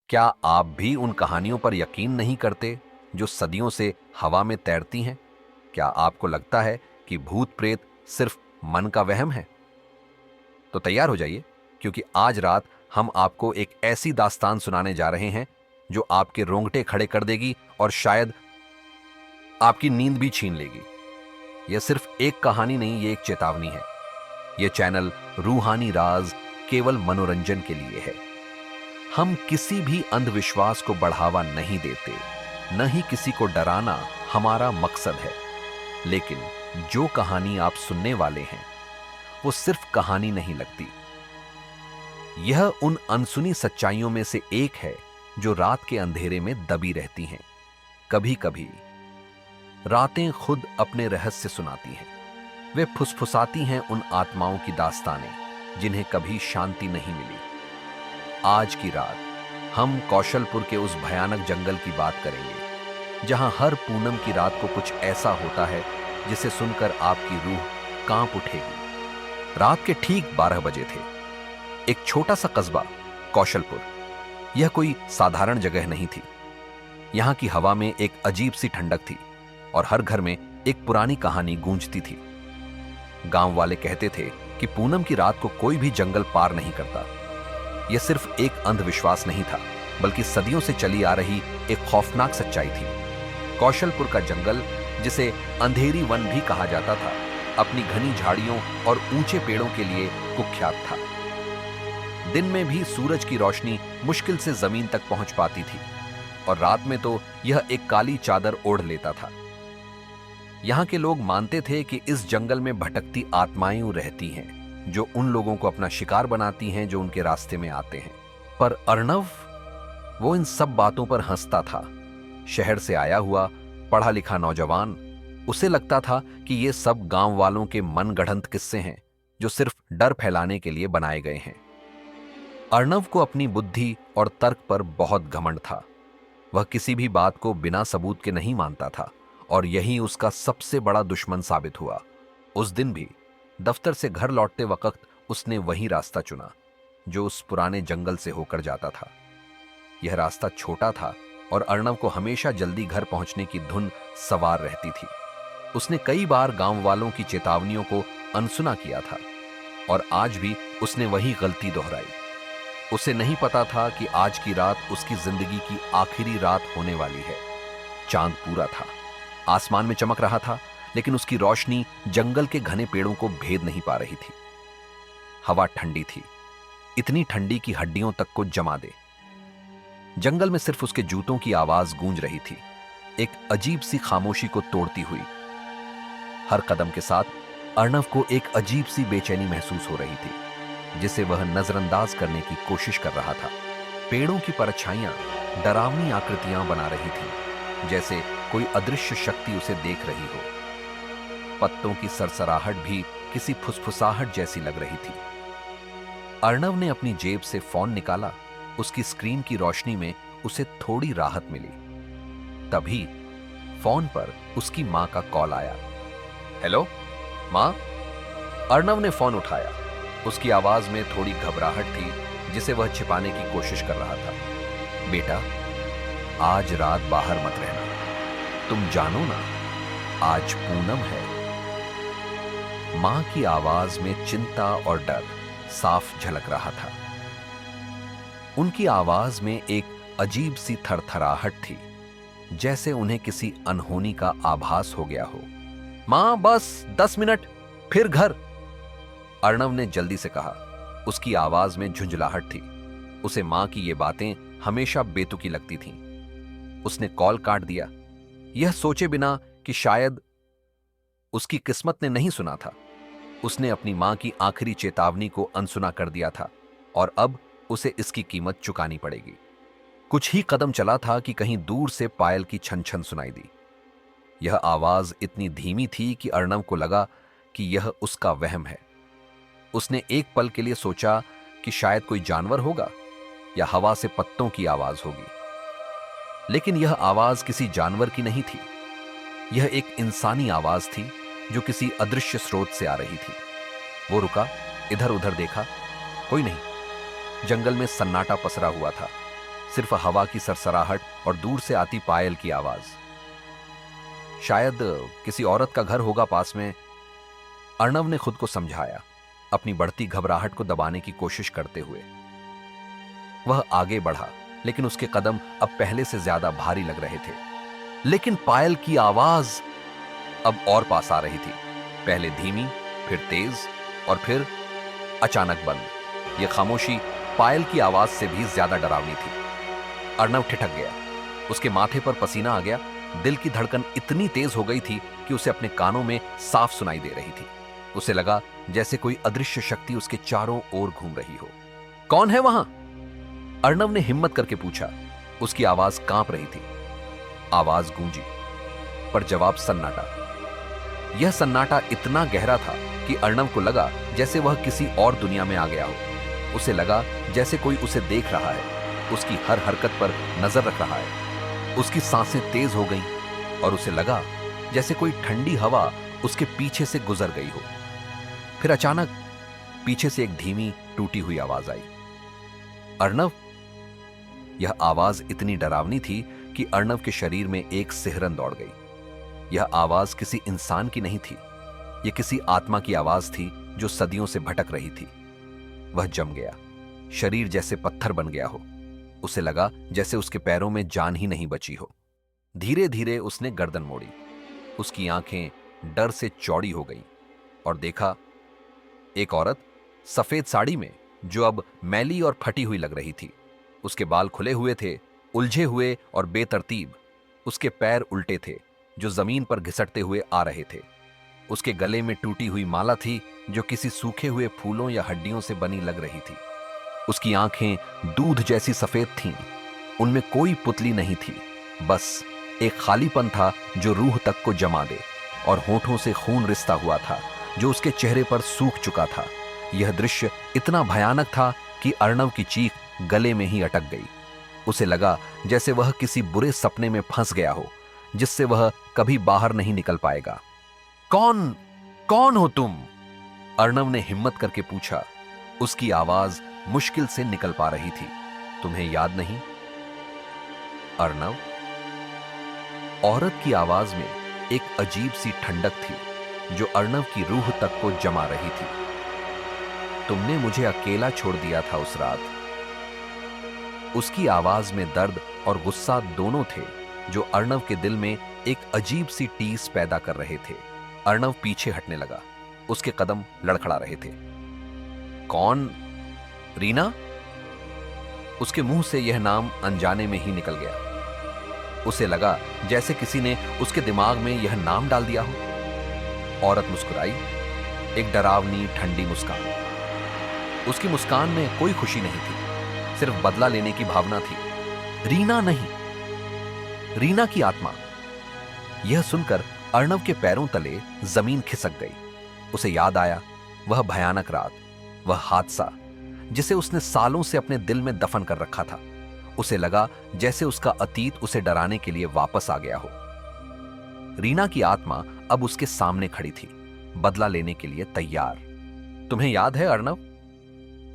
क्या आप भी उन कहानियों पर यकीन नहीं करते जो सदियों से हवा में तैरती हैं? क्या आपको लगता है कि भूत प्रेत सिर्फ मन का वहम है? तो तैयार हो जाइए, क्योंकि आज रात हम आपको एक ऐसी दास्तान सुनाने जा रहे हैं जो आपके रोंगटे खड़े कर देगी और शायद आपकी नींद भी छीन लेगी। यह सिर्फ एक कहानी नहीं, ये एक चेतावनी है। यह चैनल रूहानी राज केवल मनोरंजन के लिए है। हम किसी भी अंधविश्वास को बढ़ावा नहीं देते, न ही किसी को डराना हमारा मकसद है। लेकिन जो कहानी आप सुनने वाले हैं वो सिर्फ कहानी नहीं लगती। यह उन अनसुनी सच्चाइयों में से एक है जो रात के अंधेरे में दबी रहती हैं। कभी कभी रातें खुद अपने रहस्य सुनाती हैं। वे फुसफुसाती हैं उन आत्माओं की दास्तानें जिन्हें कभी शांति नहीं मिली। आज की रात हम कौशलपुर के उस भयानक जंगल की बात करेंगे जहां हर पूनम की रात को कुछ ऐसा होता है जिसे सुनकर आपकी रूह कांप उठेगी। रात के ठीक 12 बजे थे। एक छोटा सा कस्बा कौशलपुर। यह कोई साधारण जगह नहीं थी। यहां की हवा में एक अजीब सी ठंडक थी और हर घर में एक पुरानी कहानी गूंजती थी। गांव वाले कहते थे कि पूनम की रात को कोई भी जंगल पार नहीं करता। यह सिर्फ एक अंधविश्वास नहीं था, बल्कि सदियों से चली आ रही एक खौफनाक सच्चाई थी। कौशलपुर का जंगल, जिसे अंधेरी वन भी कहा जाता था, अपनी घनी झाड़ियों और ऊंचे पेड़ों के लिए कुख्यात था। दिन में भी सूरज की रोशनी मुश्किल से जमीन तक पहुंच पाती थी और रात में तो यह एक काली चादर ओढ़ लेता था। यहां के लोग मानते थे कि इस जंगल में भटकती आत्माएं रहती हैं जो उन लोगों को अपना शिकार बनाती हैं जो उनके रास्ते में आते हैं। पर अर्णव, वो इन सब बातों पर हंसता था। शहर से आया हुआ पढ़ा लिखा नौजवान, उसे लगता था कि ये सब गांव वालों के मनगढ़ंत किस्से हैं जो सिर्फ डर फैलाने के लिए बनाए गए हैं। अर्णव को अपनी बुद्धि और तर्क पर बहुत घमंड था। वह किसी भी बात को बिना सबूत के नहीं मानता था और यही उसका सबसे बड़ा दुश्मन साबित हुआ। उस दिन भी दफ्तर से घर लौटते वक्त उसने वही रास्ता चुना जो उस पुराने जंगल से होकर जाता था। यह रास्ता छोटा था और अर्णव को हमेशा जल्दी घर पहुंचने की धुन सवार रहती थी। उसने कई बार गांव वालों की चेतावनियों को अनसुना किया था और आज भी उसने वही गलती दोहराई। उसे नहीं पता था कि आज की रात उसकी जिंदगी की आखिरी रात होने वाली है। चांद पूरा था, आसमान में चमक रहा था, लेकिन उसकी रोशनी जंगल के घने पेड़ों को भेद नहीं पा रही थी। हवा ठंडी थी, इतनी ठंडी कि हड्डियों तक को जमा दे। जंगल में सिर्फ उसके जूतों की आवाज गूंज रही थी, एक अजीब सी खामोशी को तोड़ती हुई। हर कदम के साथ अर्णव को एक अजीब सी बेचैनी महसूस हो रही थी, जिसे वह नजरअंदाज करने की कोशिश कर रहा था। पेड़ों की परछाइयां डरावनी आकृतियां बना रही थी, जैसे कोई अदृश्य शक्ति उसे देख रही हो। पत्तों की सरसराहट भी किसी फुसफुसाहट जैसी लग रही थी। अर्णव ने अपनी जेब से फोन निकाला। उसकी स्क्रीन की रोशनी में उसे थोड़ी राहत मिली। तभी फोन पर उसकी मां का कॉल आया। हेलो मां। अर्णव ने फोन उठाया। उसकी आवाज में थोड़ी घबराहट थी, जिसे वह छिपाने की कोशिश कर रहा था। बेटा, आज रात बाहर मत रहना। तुम जानो ना, आज पूनम है। मां की आवाज में चिंता और डर साफ झलक रहा था। उनकी आवाज में एक अजीब सी थरथराहट थी, जैसे उन्हें किसी अनहोनी का आभास हो गया हो। मां, बस 10 मिनट, फिर घर, अर्णव ने जल्दी से कहा। उसकी आवाज में झुंझलाहट थी। उसे मां की ये बातें हमेशा बेतुकी लगती थीं। उसने कॉल काट दिया, यह सोचे बिना कि शायद उसकी किस्मत ने नहीं सुना था। उसने अपनी मां की आखिरी चेतावनी को अनसुना कर दिया था और अब उसे इसकी कीमत चुकानी पड़ेगी। कुछ ही कदम चला था कि कहीं दूर से पायल की छन छन सुनाई दी। यह आवाज इतनी धीमी थी कि अर्णव को लगा कि यह उसका वहम है। उसने एक पल के लिए सोचा कि शायद कोई जानवर होगा या हवा से पत्तों की आवाज होगी, लेकिन यह आवाज किसी जानवर की नहीं थी। यह एक इंसानी आवाज थी जो किसी अदृश्य स्रोत से आ रही थी। वो रुका, इधर उधर देखा, कोई नहीं। जंगल में सन्नाटा पसरा हुआ था। सिर्फ हवा की सरसराहट और दूर से आती पायल की आवाज। शायद किसी औरत का घर होगा पास में, अर्णव ने खुद को समझाया, अपनी बढ़ती घबराहट को दबाने की कोशिश करते हुए। वह आगे बढ़ा, लेकिन उसके कदम अब पहले से ज्यादा भारी लग रहे थे। लेकिन पायल की आवाज अब और पास आ रही थी, पहले धीमी, फिर तेज और फिर अचानक बंद। यह खामोशी पायल की आवाज से भी ज्यादा डरावनी थी। अर्णव ठिठक गया, उसके माथे पर पसीना आ गया, दिल की धड़कन इतनी तेज हो गई थी कि उसे अपने कानों में साफ सुनाई दे रही थी। उसे लगा जैसे कोई अदृश्य शक्ति उसके चारों ओर घूम रही हो। कौन है वहां? अर्णव ने हिम्मत करके पूछा। उसकी आवाज कांप रही थी। आवाज गूंजी, पर जवाब सन्नाटा। यह सन्नाटा इतना गहरा था कि अर्णव को लगा जैसे वह किसी और दुनिया में आ गया हो। उसे लगा जैसे कोई उसे देख रहा है, उसकी हर हरकत पर नजर रख रहा है। उसकी सांसें तेज हो गईं और उसे लगा जैसे कोई ठंडी हवा उसके पीछे से गुजर गई हो। फिर अचानक पीछे से एक धीमी टूटी हुई आवाज आई। अर्णव। यह आवाज इतनी डरावनी थी कि अर्णव के शरीर में एक सिहरन दौड़ गई। यह आवाज किसी इंसान की नहीं थी, यह किसी आत्मा की आवाज थी जो सदियों से भटक रही थी। वह जम गया, शरीर जैसे पत्थर बन गया हो। उसे लगा जैसे उसके पैरों में जान ही नहीं बची हो। धीरे धीरे उसने गर्दन मोड़ी। उसकी आंखें डर से चौड़ी हो गईं और देखा एक औरत सफेद साड़ी में, जो अब मैली और फटी हुई लग रही थी। उसके बाल खुले हुए थे, उलझे हुए और बेतरतीब। उसके पैर उल्टे थे, जो जमीन पर घिसटते हुए आ रहे थे। उसके गले में टूटी हुई माला थी, जो किसी सूखे हुए फूलों या हड्डियों से बनी लग रही थी। उसकी आंखें दूध जैसी सफेद थीं, उनमें कोई पुतली नहीं थी, बस एक खालीपन था जो रूह तक को जमा दे, और होठों से खून रिसता हुआ था जो उसके चेहरे पर सूख चुका था। यह दृश्य इतना भयानक था कि अर्णव की चीख गले में ही अटक गई। उसे लगा जैसे वह किसी बुरे सपने में फंस गया हो, जिससे वह कभी बाहर नहीं निकल पाएगा। कौन कौन हो तुम? अर्णव ने हिम्मत करके पूछा। उसकी आवाज मुश्किल से निकल पा रही थी। तुम्हें याद नहीं? अर्णव। औरत की आवाज में एक अजीब सी ठंडक थी जो अर्णव की रूह तक को जमा रही थी। तुमने मुझे अकेला छोड़ दिया था उस रात। उसकी आवाज में दर्द और गुस्सा दोनों थे, जो अर्णव के दिल में एक अजीब सी टीस पैदा कर रहे थे। अर्णव पीछे हटने लगा, उसके कदम लड़खड़ा रहे थे। कौन? रीना? उसके मुंह से यह नाम अनजाने में ही निकल गया। उसे लगा जैसे किसी ने उसके दिमाग में यह नाम डाल दिया हो। औरत मुस्कुराई, एक डरावनी ठंडी मुस्कान। उसकी मुस्कान में कोई खुशी नहीं थी, सिर्फ बदला लेने की भावना थी। रीना नहीं, रीना की आत्मा। यह सुनकर अर्णव के पैरों तले जमीन खिसक गई। उसे याद आया वह भयानक रात, वह हादसा जिसे उसने सालों से अपने दिल में दफन कर रखा था। उसे लगा जैसे उसका अतीत उसे डराने के लिए वापस आ गया हो। रीना की आत्मा अब उसके सामने खड़ी थी, बदला लेने के लिए तैयार। तुम्हें याद है अर्णव?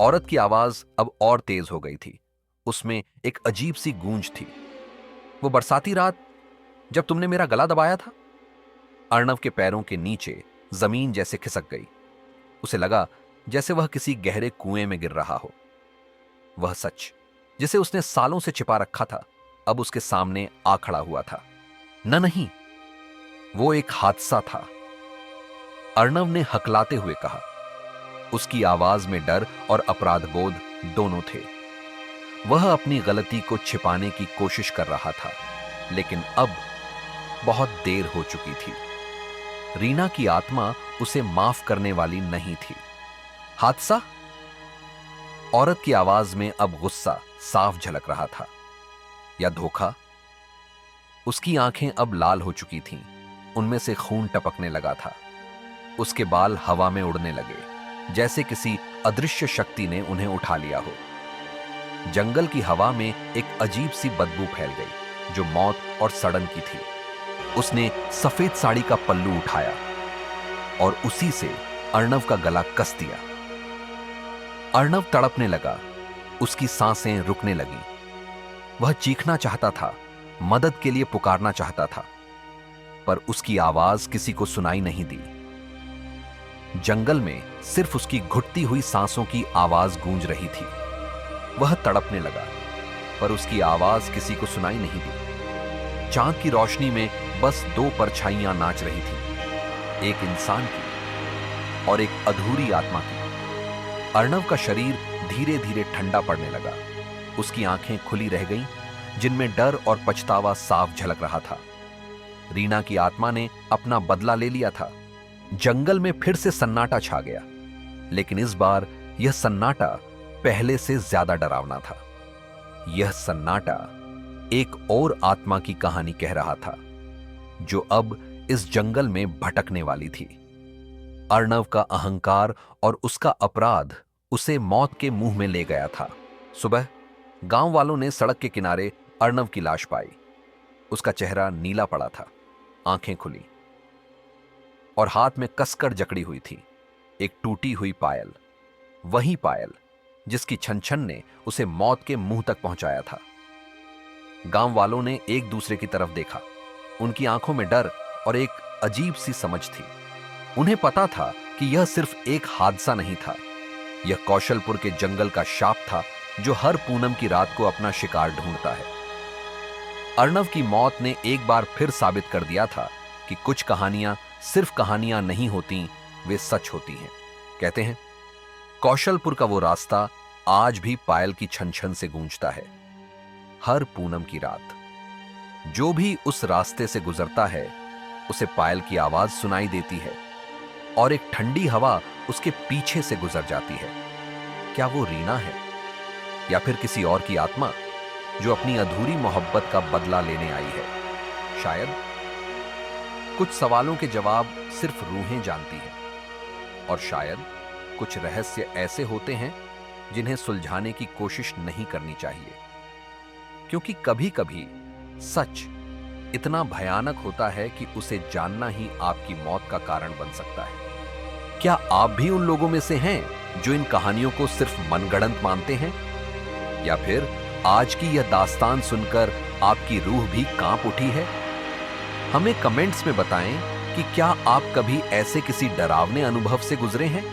औरत की आवाज अब और तेज हो गई थी। उसमें एक अजीब सी गूंज थी। वो बरसाती रात जब तुमने मेरा गला दबाया था? अर्णव के पैरों के नीचे जमीन जैसे खिसक गई। उसे लगा जैसे वह किसी गहरे कुएं में गिर रहा हो। वह सच जिसे उसने सालों से छिपा रखा था, अब उसके सामने आ खड़ा हुआ था। नहीं, वो एक हादसा था, अर्णव ने हकलाते हुए कहा। उसकी आवाज में डर और अपराध बोध दोनों थे। वह अपनी गलती को छिपाने की कोशिश कर रहा था, लेकिन अब बहुत देर हो चुकी थी। रीना की आत्मा उसे माफ करने वाली नहीं थी। हादसा? औरत की आवाज में अब गुस्सा साफ झलक रहा था। या धोखा? उसकी आंखें अब लाल हो चुकी थीं, उनमें से खून टपकने लगा था। उसके बाल हवा में उड़ने लगे, जैसे किसी अदृश्य शक्ति ने उन्हें उठा लिया हो। जंगल की हवा में एक अजीब सी बदबू फैल गई, जो मौत और सड़न की थी। उसने सफेद साड़ी का पल्लू उठाया और उसी से अर्णव का गला कस दिया। अर्णव तड़पने लगा, उसकी सांसें रुकने लगीं। वह चीखना चाहता था, मदद के लिए पुकारना चाहता था, पर उसकी आवाज किसी को सुनाई नहीं दी। जंगल में सिर्फ उसकी घुटती हुई सांसों की आवाज गूंज रही थी। वह तड़पने लगा, पर उसकी आवाज किसी को सुनाई नहीं दी। चांद की रोशनी में बस दो परछाइयां नाच रही थी, एक इंसान की और एक अधूरी आत्मा की। अर्णव का शरीर धीरे धीरे ठंडा पड़ने लगा। उसकी आंखें खुली रह गईं, जिनमें डर और पछतावा साफ झलक रहा था। रीना की आत्मा ने अपना बदला ले लिया था। जंगल में फिर से सन्नाटा छा गया, लेकिन इस बार यह सन्नाटा पहले से ज्यादा डरावना था। यह सन्नाटा एक और आत्मा की कहानी कह रहा था, जो अब इस जंगल में भटकने वाली थी। अर्णव का अहंकार और उसका अपराध उसे मौत के मुंह में ले गया था। सुबह गांव वालों ने सड़क के किनारे अर्णव की लाश पाई। उसका चेहरा नीला पड़ा था, आंखें खुली और हाथ में कसकर जकड़ी हुई थी एक टूटी हुई पायल। वही पायल जिसकी छन छन ने उसे मौत के मुंह तक पहुंचाया था। गांव वालों ने एक दूसरे की तरफ देखा। उनकी आंखों में डर और एक अजीब सी समझ थी। उन्हें पता था कि यह सिर्फ एक हादसा नहीं था, यह कौशलपुर के जंगल का शाप था, जो हर पूनम की रात को अपना शिकार ढूंढता है। अर्णव की मौत ने एक बार फिर साबित कर दिया था कि कुछ कहानियां सिर्फ कहानियां नहीं होती, वे सच होती हैं। कहते हैं, कौशलपुर का वो रास्ता आज भी पायल की छन छन से गूंजता है। हर पूनम की रात जो भी उस रास्ते से गुजरता है, उसे पायल की आवाज सुनाई देती है और एक ठंडी हवा उसके पीछे से गुजर जाती है। क्या वो रीना है या फिर किसी और की आत्मा जो अपनी अधूरी मोहब्बत का बदला लेने आई है? शायद कुछ सवालों के जवाब सिर्फ रूहें जानती हैं, और शायद कुछ रहस्य ऐसे होते हैं जिन्हें सुलझाने की कोशिश नहीं करनी चाहिए, क्योंकि कभी कभी सच इतना भयानक होता है कि उसे जानना ही आपकी मौत का कारण बन सकता है। क्या आप भी उन लोगों में से हैं जो इन कहानियों को सिर्फ मनगढ़ंत मानते हैं, या फिर आज की यह दास्तान सुनकर आपकी रूह भी कांप उठी है? हमें कमेंट्स में बताएं कि क्या आप कभी ऐसे किसी डरावने अनुभव से गुजरे हैं।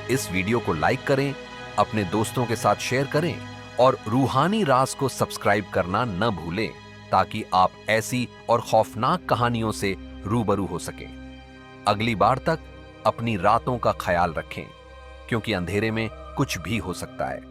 इस वीडियो को लाइक करें, अपने दोस्तों के साथ शेयर करें और रूहानी राज को सब्सक्राइब करना न भूलें, ताकि आप ऐसी और खौफनाक कहानियों से रूबरू हो सकें। अगली बार तक अपनी रातों का ख्याल रखें, क्योंकि अंधेरे में कुछ भी हो सकता है।